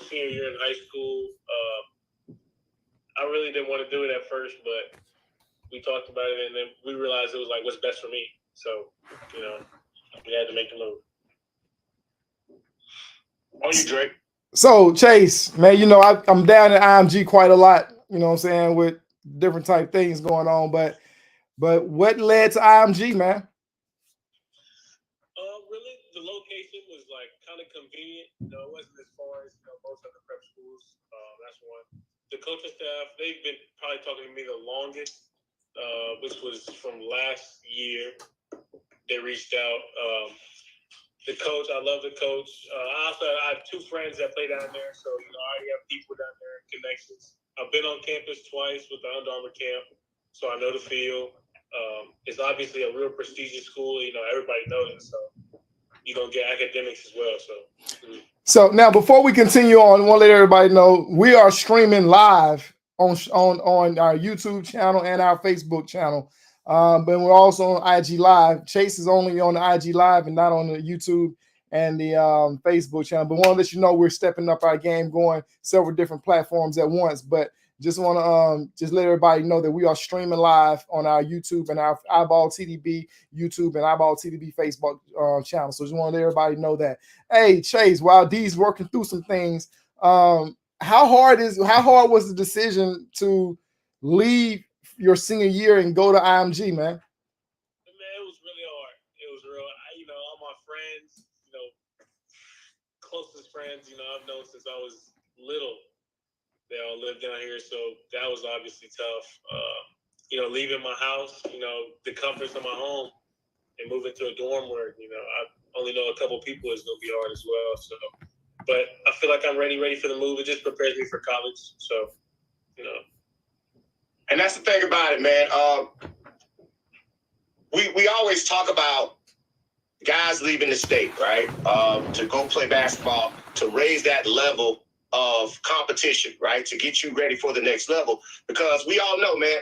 senior year in high school. I really didn't want to do it at first, but we talked about it, and then we realized it was like what's best for me. So, we had to make the move. On you, Drake. So Chase, man, I'm down at IMG quite a lot. You know what I'm saying, with different type things going on. But what led to IMG, man? Really, the location was like kind of convenient. It wasn't as far as most other prep schools. That's one. The coaching staff, they've been probably talking to me the longest, which was from last year. They reached out. The coach, I love the coach. I have two friends that play down there, so I already have people down there, connections. I've been on campus twice with the Under Armour camp, so I know the field. It's obviously a real prestigious school. Everybody knows it, so you're gonna get academics as well. So now, before we continue on, I want to let everybody know we are streaming live on our YouTube channel and our Facebook channel. But we're also on IG Live. Chase is only on the IG Live and not on the YouTube and the Facebook channel. But we want to let you know we're stepping up our game, going several different platforms at once. But just want to just let everybody know that we are streaming live on our YouTube and our iBall TDB YouTube and iBall TDB Facebook channel. So just want to let everybody know that. Hey, Chase, while D's working through some things, how hard was the decision to leave your senior year and go to IMG, man? Man, it was really hard. It was real. All my friends, closest friends, I've known since I was little. They all live down here, so that was obviously tough. Leaving my house, the comforts of my home, and moving to a dorm where I only know a couple people is gonna be hard as well. So, but I feel like I'm ready for the move. It just prepares me for college. So, And that's the thing about it, man. We always talk about guys leaving the state, right? To go play basketball, to raise that level of competition, right? To get you ready for the next level. Because we all know, man,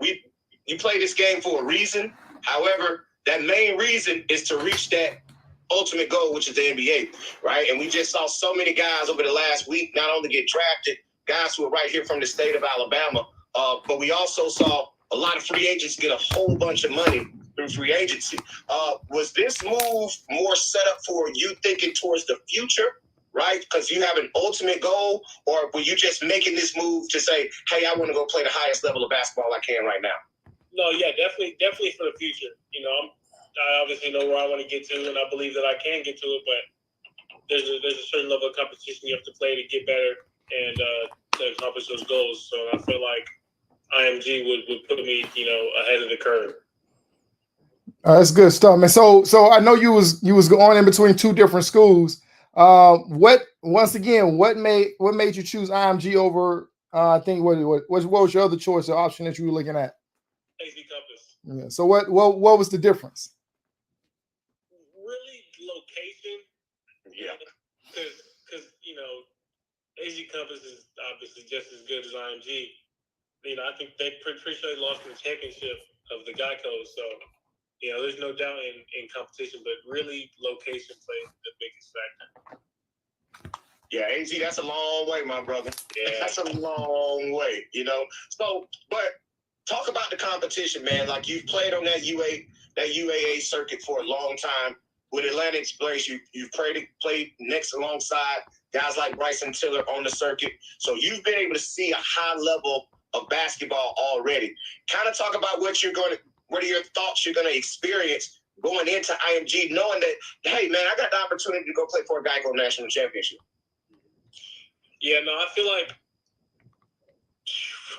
you play this game for a reason. However, that main reason is to reach that ultimate goal, which is the NBA, right? And we just saw so many guys over the last week not only get drafted, guys who are right here from the state of Alabama, but we also saw a lot of free agents get a whole bunch of money through free agency. Was this move more set up for you thinking towards the future, right? Because you have an ultimate goal, or were you just making this move to say, hey, I want to go play the highest level of basketball I can right now? No, yeah, definitely for the future. I obviously know where I want to get to, and I believe that I can get to it, but there's a certain level of competition you have to play to get better and to accomplish those goals. So I feel like IMG would put me, ahead of the curve. That's good stuff, man. So I know you was going in between two different schools. What made you choose IMG over? I think what was your other choice or option that you were looking at? AZ Compass. Yeah. So what was the difference? Really, location. Yeah. Because AZ Compass is obviously just as good as IMG. I think they pretty sure they lost in the championship of the Geico. So, there's no doubt in competition, but really location plays the biggest factor. Yeah, AZ, that's a long way, my brother. Yeah. That's a long way, So, but talk about the competition, man. Like, you've played on that UAA circuit for a long time. With Atlantic Place, you've played next alongside guys like Bryson Tiller on the circuit. So you've been able to see a high level of basketball already. Kind of talk about what are your thoughts you're going to experience going into IMG, knowing that, hey, man, I got the opportunity to go play for a Geico National Championship. Yeah, no, I feel like,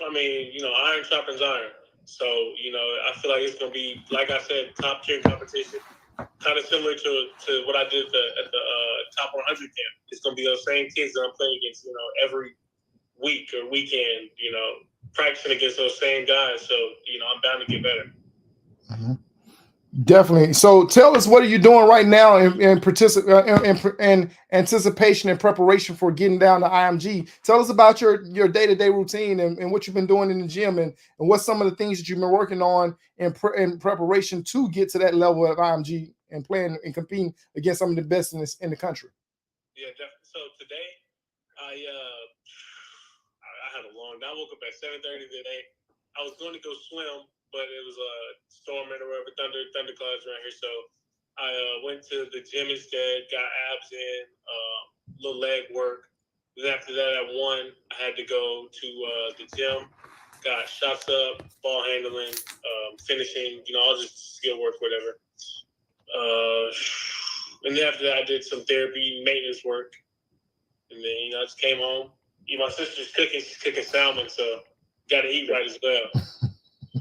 iron sharpens iron. So, I feel like it's going to be, like I said, top-tier competition, kind of similar to what I did at the top 100 camp. It's going to be those same kids that I'm playing against, every week or weekend, practicing against those same guys. So, I'm bound to get better. Mm-hmm. Definitely. So tell us, what are you doing right now in anticipation and preparation for getting down to IMG? Tell us about your day-to-day routine and what you've been doing in the gym and what's some of the things that you've been working on in preparation to get to that level of IMG and playing and competing against some of the best in the country. Yeah, definitely. So today I had a long. I woke up at 7:30 today. I was going to go swim, but it was storming or whatever, thunderclouds around here. So I went to the gym instead. Got abs in, little leg work. Then after that, at 1, I had to go to the gym. Got shots up, ball handling, finishing. All just skill work, whatever. And then after that, I did some therapy, maintenance work. And then, I just came home. My sister's cooking. She's cooking salmon, so got to eat right as well.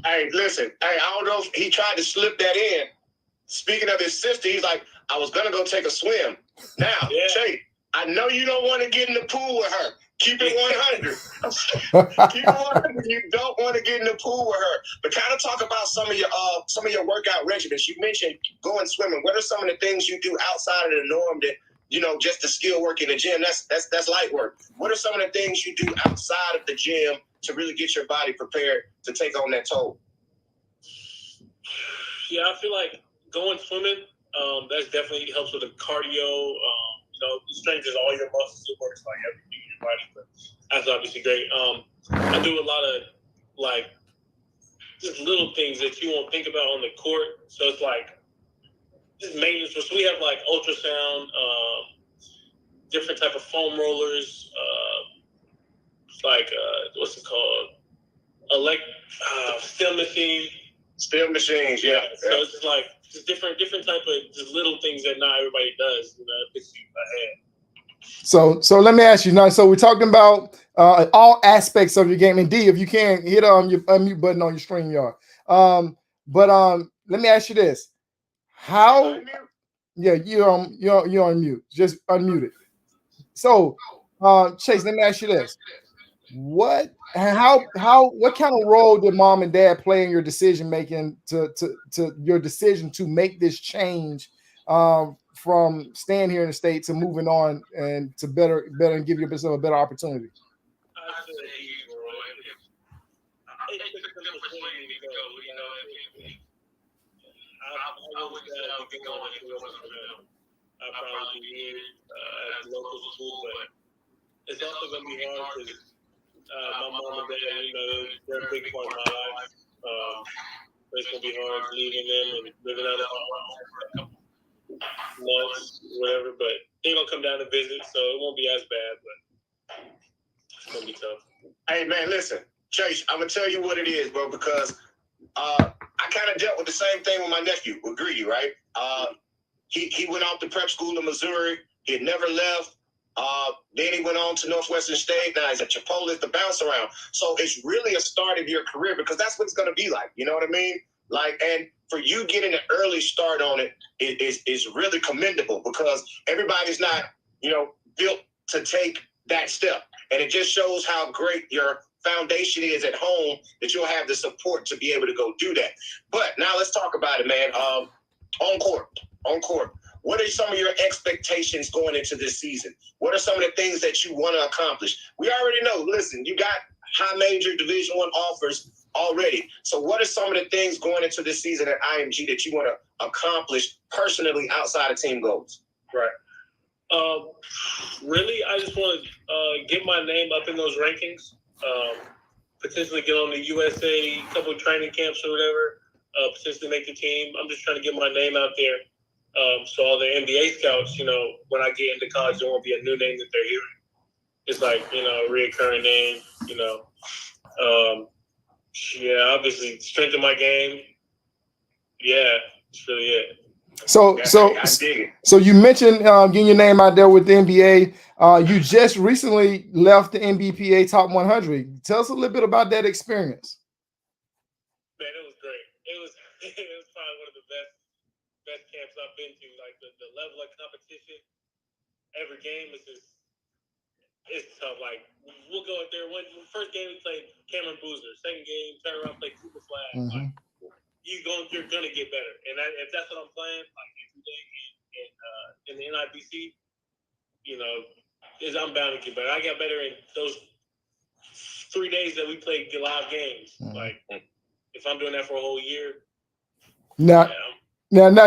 Hey, listen. Hey, I don't know if he tried to slip that in. Speaking of his sister, he's like, I was going to go take a swim. Now, Shay, I know you don't want to get in the pool with her. Keep it 100. Keep it 100. You don't want to get in the pool with her. But kind of talk about some of your workout regimens. You mentioned going swimming. What are some of the things you do outside of the norm that, just the skill work in the gym? That's light work. What are some of the things you do outside of the gym to really get your body prepared to take on that toll? Yeah, I feel like going swimming, that definitely helps with the cardio. Strength is all your muscles. It works like everything in your body, but that's obviously great. I do a lot of just little things that you won't think about on the court. So it's like just maintenance. So we have like ultrasound, different type of foam rollers. What's it called? Stem machine. Stem machines, yeah. So it's like just different type of just little things that not everybody does. It puts you ahead. So let me ask you now. So we're talking about all aspects of your game. And D, if you can hit your unmute button on your StreamYard. Let me ask you this: how? Yeah, you're on mute. Just unmute it. So, Chase, let me ask you this: what kind of role did mom and dad play in your decision making to your decision to make this change from staying here in the States to moving on and to better and give yourself a better opportunity? I'd say it took them persuading me to go. I would be going if it wasn't for them. I'd probably be here at the local school, but it's also going to be hard because my mom and dad, they're a big part of my life. It's going to be hard leaving them and living out of my home for a couple months, whatever. But they're going to come down to visit, so it won't be as bad, but it's going to be tough. Hey, man, listen. Chase, I'm going to tell you what it is, bro, because I kind of dealt with the same thing with my nephew, with Greedy, right? He went off to prep school in Missouri. He had never left. Then he went on to Northwestern State. Now he's at Chipotle to bounce around. So it's really a start of your career because that's what it's going to be like. You know what I mean? And for you getting an early start on it is really commendable because everybody's not, built to take that step. And it just shows how great your foundation is at home that you'll have the support to be able to go do that. But now let's talk about it, man. On court. What are some of your expectations going into this season? What are some of the things that you want to accomplish? We already know, listen, you got high major Division I offers already. So what are some of the things going into this season at IMG that you want to accomplish personally outside of team goals? Right. Really, I just want to get my name up in those rankings, potentially get on the USA, couple of training camps or whatever, potentially make the team. I'm just trying to get my name out there. So all the NBA scouts, when I get into college, there won't be a new name that they're hearing. It's like, a reoccurring name, obviously strengthen my game. Yeah, that's really it. So you mentioned getting your name out there with the NBA. You just recently left the NBPA Top 100. Tell us a little bit about that experience. Man, it was great. It was probably one of the best camps I've been to. Like the level of competition, every game is it's tough. Like we'll go out there. First game we played Cameron Boozer. Second game, turn around, play Cooper Flag. Mm-hmm. Like you're gonna get better. And if that's what I'm playing, like every day in the NIBC, I'm bound to get better. I got better in those 3 days that we played live games. Mm-hmm. Like if I'm doing that for a whole year. Now,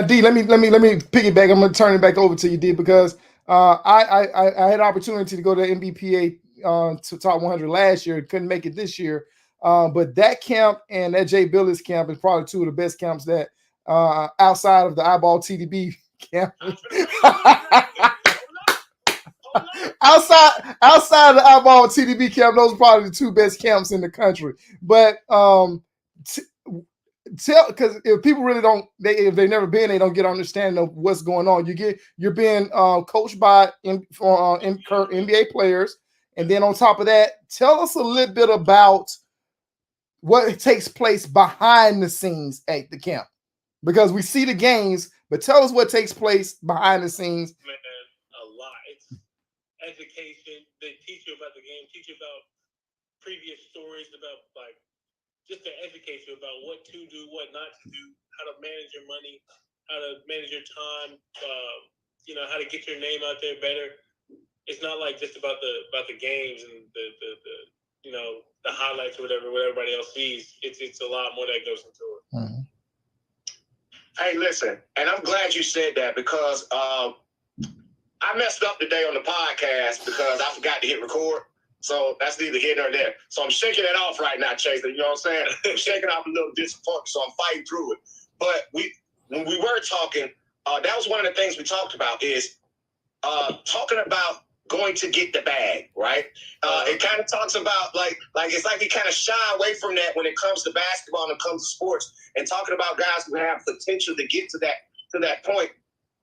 D, let me piggyback. I'm gonna turn it back over to you, D, because I had opportunity to go to the NBPA to top 100 last year. Couldn't make it this year. But that camp and that Jay Billis camp is probably two of the best camps that outside of the iBall TDB camp. outside of the iBall TDB camp, those are probably the two best camps in the country. But because if people really don't, if they've never been, they don't get understanding of what's going on. You're being coached by NBA players, and then on top of that, tell us a little bit about what takes place behind the scenes at the camp, because we see the games, but tell us what takes place behind the scenes. Man, a lot. It's education. They teach you about the game, teach you about previous stories, about like just to educate you about what to do, what not to do, how to manage your money, how to manage your time, how to get your name out there better. It's not like just about the games and the highlights or whatever what everybody else sees. It's a lot more that goes into it. Mm-hmm. Hey, listen, and I'm glad you said that because I messed up today on the podcast because I forgot to hit record. So that's neither here nor there. So I'm shaking it off right now, Chase. You know what I'm saying? I'm shaking off a little disappointment, so I'm fighting through it. But when we were talking, that was one of the things we talked about is talking about going to get the bag, right? It kind of talks about like it's like we kind of shy away from that when it comes to basketball and it comes to sports, and talking about guys who have potential to get to that point.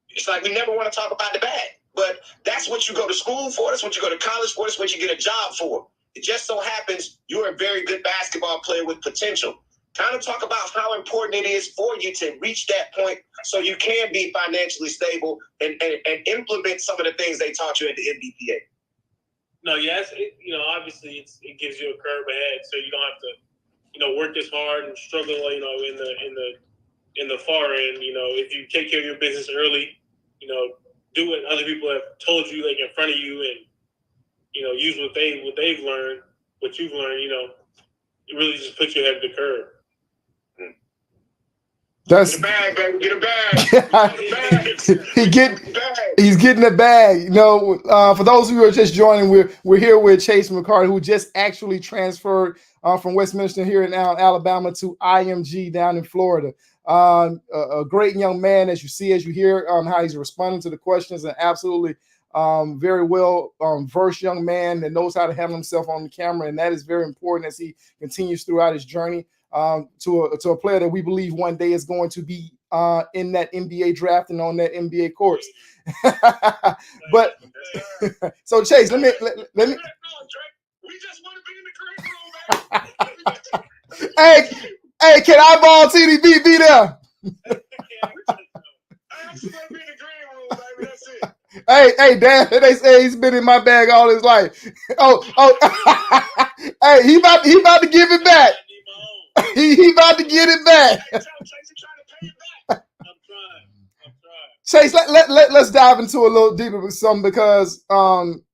It's like we never want to talk about the bag. But that's what you go to school for. That's what you go to college for. That's what you get a job for. It just so happens you're a very good basketball player with potential. Kind of talk about how important it is for you to reach that point so you can be financially stable and implement some of the things they taught you at the NBPA. No, yes, obviously it gives you a curve ahead, so you don't have to, work this hard and struggle, in the far end. If you take care of your business early, do what other people have told you, like in front of you, and use what they've learned, what you've learned. It really just puts you ahead of the curve. That's get a bag, baby. Get a bag. He's getting the bag. For those who are just joining, we're here with Chase McCarty, who just actually transferred from Westminster here in Alabama to IMG down in Florida. A great young man, as you hear how he's responding to the questions, and absolutely very well versed young man that knows how to handle himself on the camera, and that is very important as he continues throughout his journey to a player that we believe one day is going to be in that NBA draft and on that NBA course. But so Chase, let me. We just want to be in the green room, baby. Hey, can iBall TDB be there? Hey, Dad, they say he's been in my bag all his life. Oh, hey, he about to give it back. He about to get it back. I'm trying. Chase, let's dive into a little deeper with something, because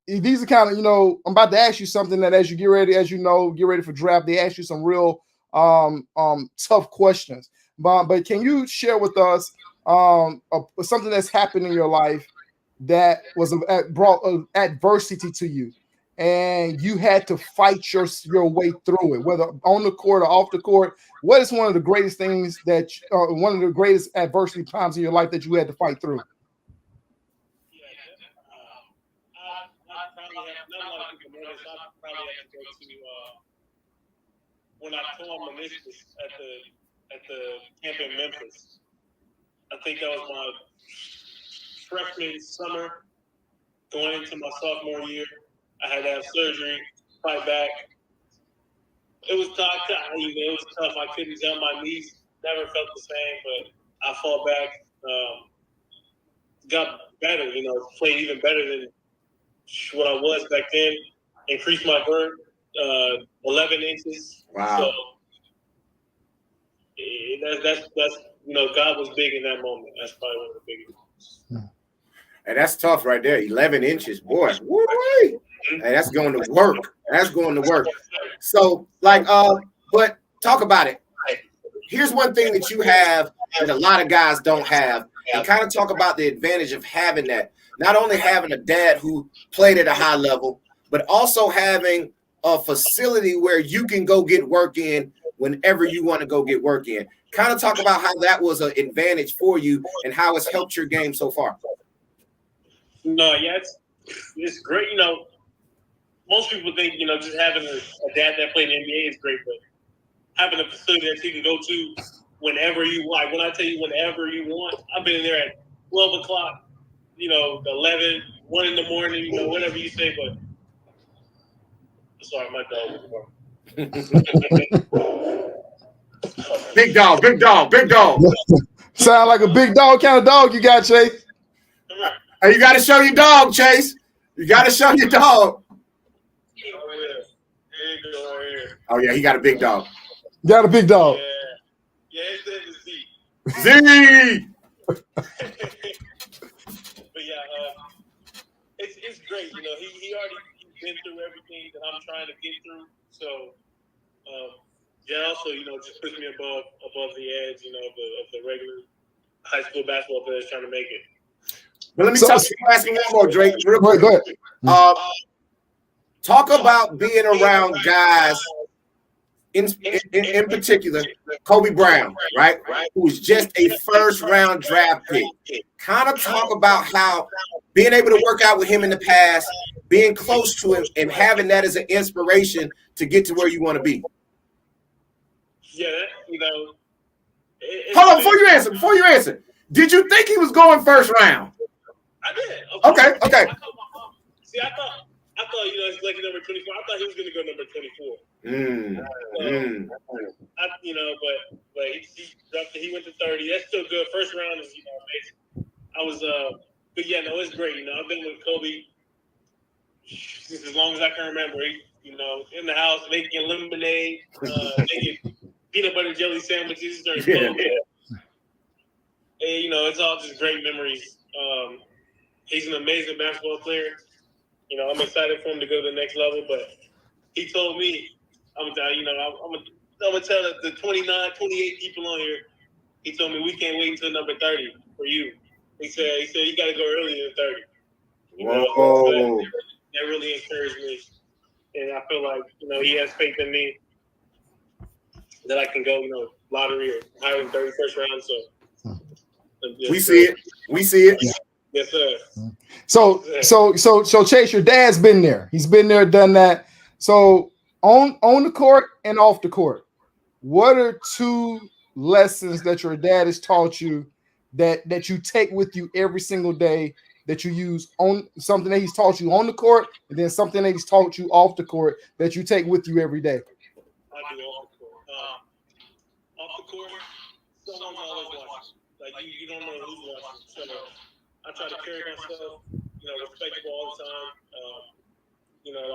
these are kind of, I'm about to ask you something that as you get ready, get ready for draft, they ask you some real tough questions. But can you share with us something that's happened in your life that brought adversity to you, and you had to fight your way through it, whether on the court or off the court? What is one of the greatest things one of the greatest adversity times in your life that you had to fight through? When I tore my meniscus at the camp in Memphis. I think that was my freshman summer, going into my sophomore year. I had to have surgery, fight back. It was tough. I couldn't jump. My knees never felt the same, but I fought back. Got better, played even better than what I was back then. Increased my vert 11 inches. Wow. So that's God was big in that moment. That's probably one of the biggest moments. And that's tough right there. 11 inches, boy. Woo-wee. Hey, that's going to work. So, but talk about it. Here's one thing that you have that a lot of guys don't have, and kind of talk about the advantage of having that. not only having a dad who played at a high level, but also having a facility where you can go get work in whenever you want to go get work in. Kind of talk about how that was an advantage for you and how it's helped your game so far. No, yeah, it's great. You know, most people think, you know, just having a dad that played in the NBA is great, but having a facility that you can go to whenever you like. When I tell you whenever you want, I've been in there at 12 o'clock, you know, 11, 1 in the morning, you know, whatever you say, but sorry, my dog was Big dog, big dog, big dog. Sound like a big dog kind of dog you got, Chase. Hey, you got to show your dog, Chase. You got to show your dog. Oh, yeah, he got a big dog. Got a big dog. Yeah, his name is Z. Z! But yeah, it's great. You know, he's already been through everything that I'm trying to get through. So, yeah, also, you know, just puts me above the edge, you know, of the regular high school basketball players trying to make it. But let me ask you one more, Drake. Real quick. Go ahead. Talk about being around guys, in particular, Kobe Brown, right? Who was just a first-round draft pick. Kind of talk about how being able to work out with him in the past, being close to him, and having that as an inspiration to get to where you want to be. Yeah, you know. Hold on, before you answer, did you think he was going first round? I did. Okay. I thought, you know, it's like number 24. I thought he was going to go number 24. You know, but he went to 30. That's still good. First round is, you know, amazing. But yeah, no, it's great. You know, I've been with Kobe since as long as I can remember. You know, in the house making lemonade, making peanut butter jelly sandwiches during COVID. And, you know, it's all just great memories. He's an amazing basketball player. You know, I'm excited for him to go to the next level, but he told me, I'm gonna tell the 29, 28 people on here, he told me we can't wait until number 30 for you. He said you gotta go earlier than 30. You know, so that really encouraged me. And I feel like, you know, he has faith in me that I can go, you know, lottery or higher than 30 first round. So we see it. Yes, sir. So Chase, your dad's been there. He's been there, done that. So on the court and off the court, what are 2 lessons that your dad has taught you that you take with you every single day, that you use on something that he's taught you on the court, and then something that he's taught you off the court that you take with you every day? I do off the court. Off the court, someone's always watching. Like you don't know who's watching. So I try to carry myself, you know, respectable all the time. You know,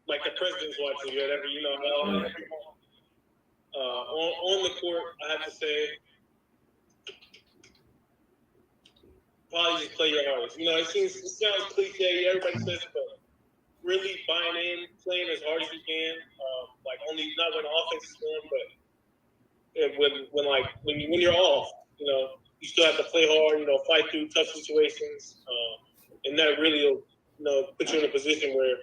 like the president's watching you, whatever, you know. On the court, I have to say, probably just play your hardest. You know, it sounds cliche, everybody says it, but really buying in, playing as hard as you can. Like only not when the offense is going, but when you're off, you know, you still have to play hard, you know, fight through tough situations, and that really will, you know, put you in a position where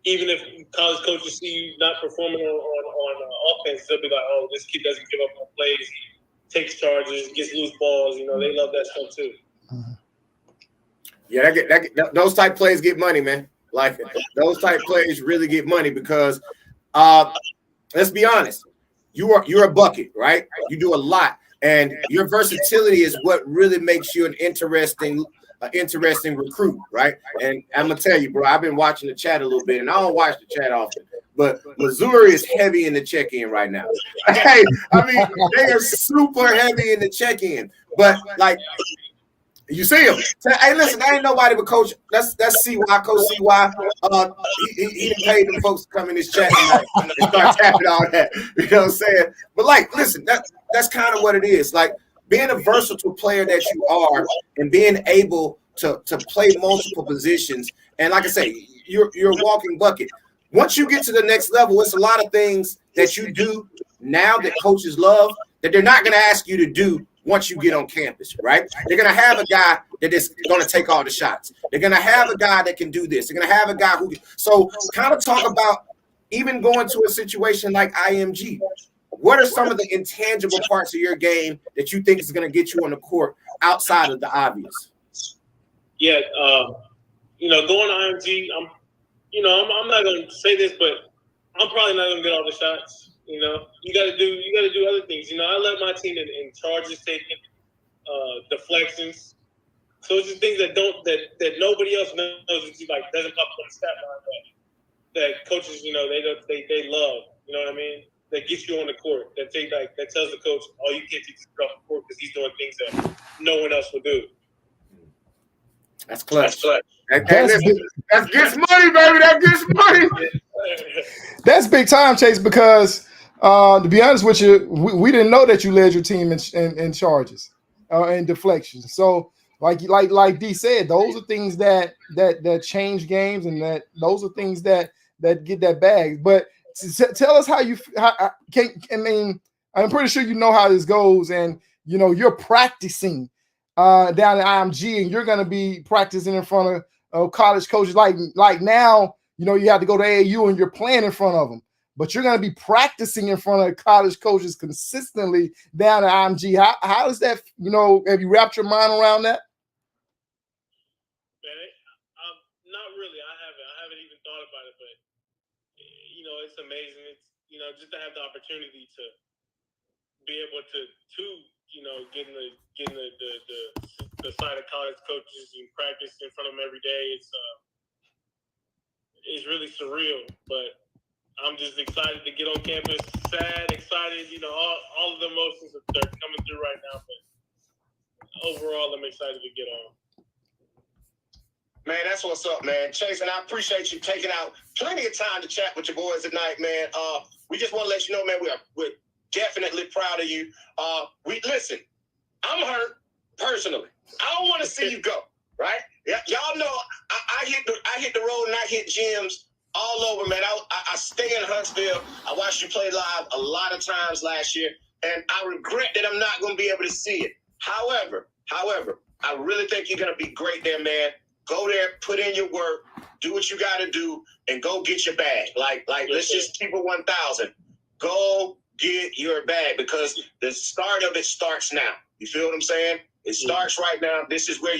even if college coaches see you not performing on offense, they'll be like, oh, this kid doesn't give up on plays, he takes charges, gets loose balls. You know, they love that stuff too. Yeah, those type plays get money, man. Like those type plays really get money because, let's be honest, you're a bucket, right? You do a lot. And your versatility is what really makes you an interesting recruit, right? And I'm gonna tell you, bro, I've been watching the chat a little bit, and I don't watch the chat often, but Missouri is heavy in the check-in right now. Hey, I mean, they are super heavy in the check-in, but like, you see him. Hey, listen, I ain't nobody but Coach. That's CY, Coach CY. He didn't pay them folks to come in this chat tonight and start tapping all that. You know what I'm saying? But like, listen, that's kind of what it is. Like being a versatile player that you are, and being able to play multiple positions. And like I say, you're a walking bucket. Once you get to the next level, it's a lot of things that you do now that coaches love that they're not going to ask you to do once you get on campus, right? They're going to have a guy that is going to take all the shots. They're going to have a guy that can do this. They're going to have a guy who can. So kind of talk about even going to a situation like IMG. What are some of the intangible parts of your game that you think is going to get you on the court outside of the obvious? Yeah, going to IMG, I'm not going to say this, but I'm probably not going to get all the shots. You got to do other things. I let my team in charges taken, deflections. So it's just things that nobody else knows that you like doesn't pop up on the stat line that coaches, they love. You know what I mean? That gets you on the court. That tells the coach, oh, you can't take this off the court because he's doing things that no one else will do. That's clutch. That's that gets money, baby. That gets money. That's big time, Chase, because to be honest with you, we didn't know that you led your team in charges and deflections. So like D said, those are things that change games, and those are things that get that bag. But tell us how I'm pretty sure you know how this goes, and you're practicing down at IMG, and you're going to be practicing in front of college coaches like now. You have to go to AAU and you're playing in front of them, but you're going to be practicing in front of college coaches consistently down at IMG. How does that, have you wrapped your mind around that? Man, not really. I haven't even thought about it, but it's amazing. It's, just to have the opportunity to be able to get in the side of college coaches and practice in front of them every day. It's really surreal, but I'm just excited to get on campus. Sad, excited, all of the emotions that are coming through right now. But overall, I'm excited to get on. Man, that's what's up, man. Chase, and I appreciate you taking out plenty of time to chat with your boys tonight, man. We just want to let you know, man, we're definitely proud of you. Listen, I'm hurt personally. I don't want to see you go, right? Y'all know I hit the road and I hit gyms all over, man. I stay in Huntsville. I watched you play live a lot of times last year, and I regret that I'm not going to be able to see it. However, I really think you're going to be great there, man. Go there, put in your work, do what you got to do, and go get your bag. Like let's just keep it 1,000. Go get your bag, because the start of it starts now. You feel what I'm saying? It starts right now. This is where you